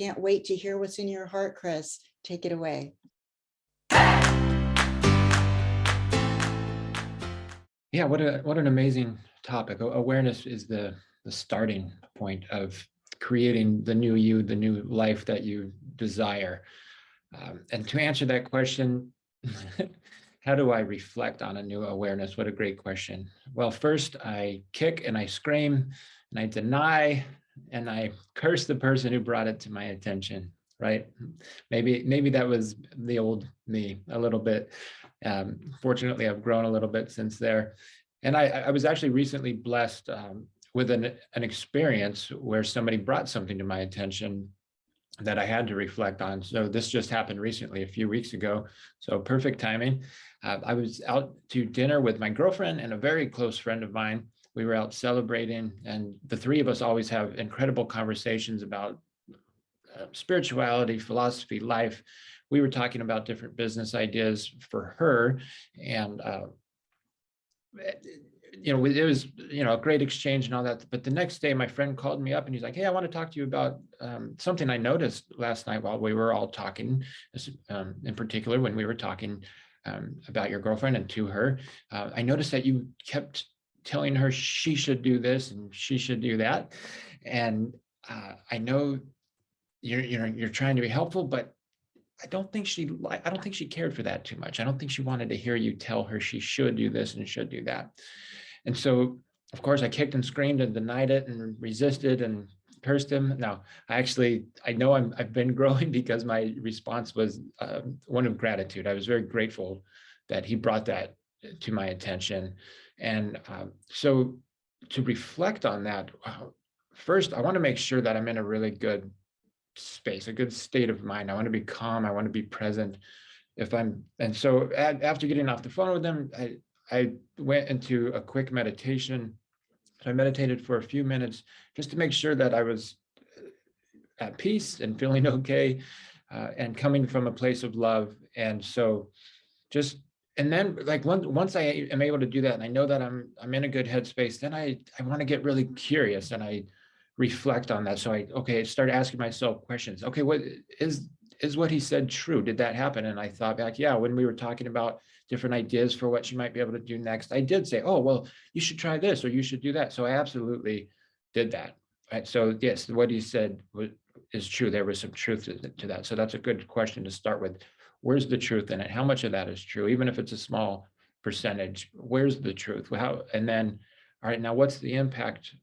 can't wait to hear what's in your heart, Chris. Take it away. Yeah, what an amazing topic. Awareness is the starting point of creating the new you, the new life that you desire. And to answer that question, how do I reflect on a new awareness? What a great question. Well, first I kick and I scream and I deny and I curse the person who brought it to my attention, right? Maybe that was the old me a little bit. Fortunately, I've grown a little bit since there. And I was actually recently blessed with an experience where somebody brought something to my attention that I had to reflect on. So this just happened recently, a few weeks ago. So perfect timing. I was out to dinner with my girlfriend and a very close friend of mine. We were out celebrating, and the three of us always have incredible conversations about spirituality, philosophy, life. We were talking about different business ideas for her, and it was a great exchange and all that. But the next day my friend called me up and he's like, hey, I want to talk to you about something I noticed last night while we were all talking, in particular when we were talking about your girlfriend and to her. I noticed that you kept telling her she should do this and she should do that, and I know you're trying to be helpful, but I don't think she cared for that too much. I don't think she wanted to hear you tell her she should do this and should do that. And so, of course, I kicked and screamed and denied it and resisted and cursed him. Now, I know I've been growing because my response was one of gratitude. I was very grateful that he brought that to my attention. And so to reflect on that, first, I want to make sure that I'm in a really good space, a good state of mind. I want to be calm. I want to be present. And so after getting off the phone with them, I went into a quick meditation. So I meditated for a few minutes just to make sure that I was at peace and feeling okay, and coming from a place of love. And so and then like once I am able to do that and I know that I'm in a good headspace, then I want to get really curious and I reflect on that. So I started asking myself questions. Okay, what is what he said true? Did that happen? And I thought back, yeah, when we were talking about different ideas for what she might be able to do next, I did say, oh, well, you should try this or you should do that. So I absolutely did that. Right. So yes, what he said is true. There was some truth to that. So that's a good question to start with. Where's the truth in it? How much of that is true? Even if it's a small percentage, where's the truth? And then, all right, now what's the impact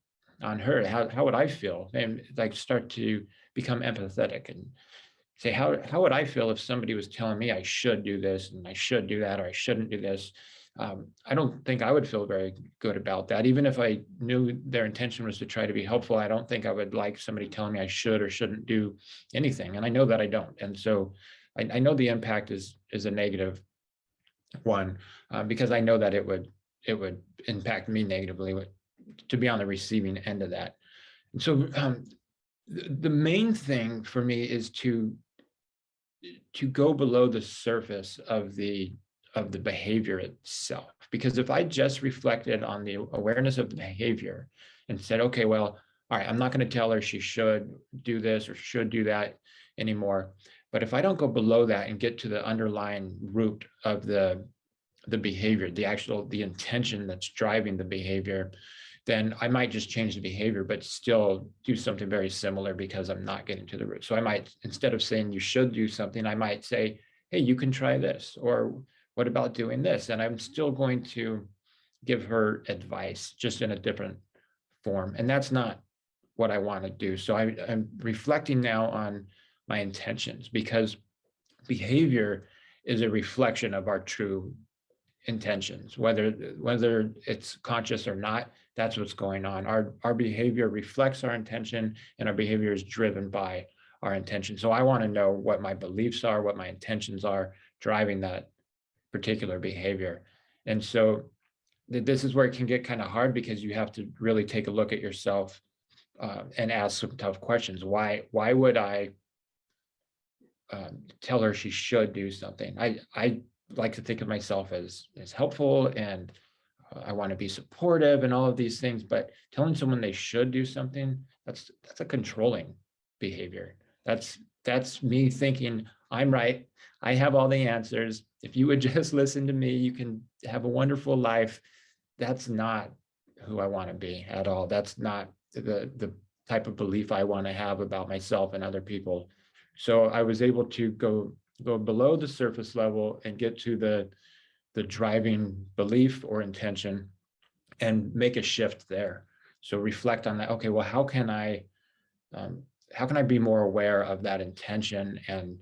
on her? How would I feel? And like start to become empathetic and say, how would I feel if somebody was telling me I should do this and I should do that, or I shouldn't do this? I don't think I would feel very good about that. Even if I knew their intention was to try to be helpful, I don't think I would like somebody telling me I should or shouldn't do anything. And I know that I don't. And so I know the impact is a negative one, because I know that it would impact me negatively to be on the receiving end of that. And so the main thing for me is to go below the surface of the behavior itself. Because if I just reflected on the awareness of the behavior and said, okay, well, all right, I'm not going to tell her she should do this or should do that anymore. But if I don't go below that and get to the underlying root of the behavior, the intention that's driving the behavior, then I might just change the behavior, but still do something very similar because I'm not getting to the root. So I might, instead of saying you should do something, I might say, hey, you can try this, or what about doing this? And I'm still going to give her advice, just in a different form. And that's not what I want to do. So I'm reflecting now on my intentions, because behavior is a reflection of our true intentions, whether it's conscious or not. That's what's going on. Our behavior reflects our intention, and our behavior is driven by our intention. So I want to know what my beliefs are, what my intentions are driving that particular behavior. And so this is where it can get kind of hard, because you have to really take a look at yourself, and ask some tough questions. Why would I tell her she should do something? I like to think of myself as helpful, and I want to be supportive and all of these things, but telling someone they should do something, that's a controlling behavior. That's me thinking I'm right. I have all the answers. If you would just listen to me, you can have a wonderful life. That's not who I want to be at all. That's not the type of belief I want to have about myself and other people. So I was able to go below the surface level and get to the driving belief or intention and make a shift there. So reflect on that. Okay, well, how can I be more aware of that intention, and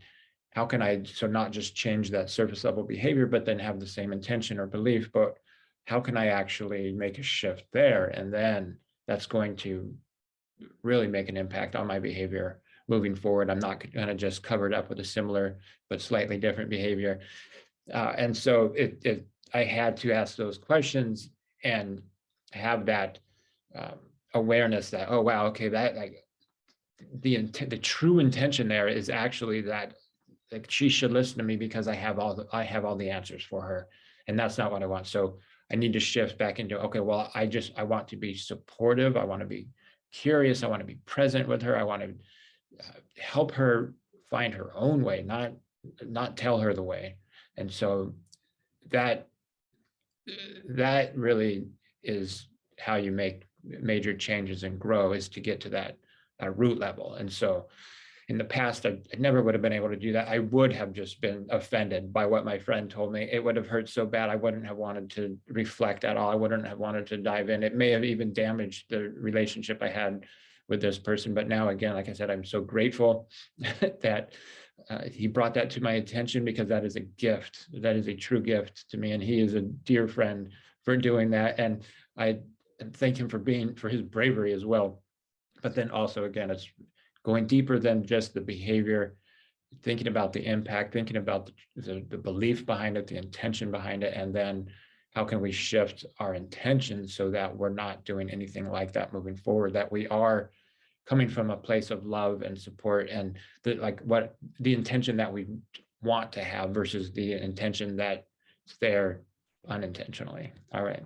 how can I so not just change that surface level behavior, but then have the same intention or belief, but how can I actually make a shift there? And then that's going to really make an impact on my behavior moving forward. I'm not going to just cover it up with a similar but slightly different behavior. And so I had to ask those questions and have that awareness that, oh wow, okay, that like the true intention there is actually that like she should listen to me because I have all the answers for her, and that's not what I want. So I need to shift back into, okay, well, I want to be supportive, I want to be curious, I want to be present with her, I want to help her find her own way, not tell her the way. And so that that really is how you make major changes and grow, is to get to that root level. And so in the past, I never would have been able to do that. I would have just been offended by what my friend told me. It would have hurt so bad. I wouldn't have wanted to reflect at all. I wouldn't have wanted to dive in. It may have even damaged the relationship I had with this person. But now, again, like I said, I'm so grateful that he brought that to my attention, because that is a gift. That is a true gift to me. And he is a dear friend for doing that. And I thank him for his bravery as well. But then also, again, it's going deeper than just the behavior, thinking about the impact, thinking about the belief behind it, the intention behind it, and then how can we shift our intention so that we're not doing anything like that moving forward, that we are coming from a place of love and support, and what the intention that we want to have versus the intention that's there unintentionally. All right.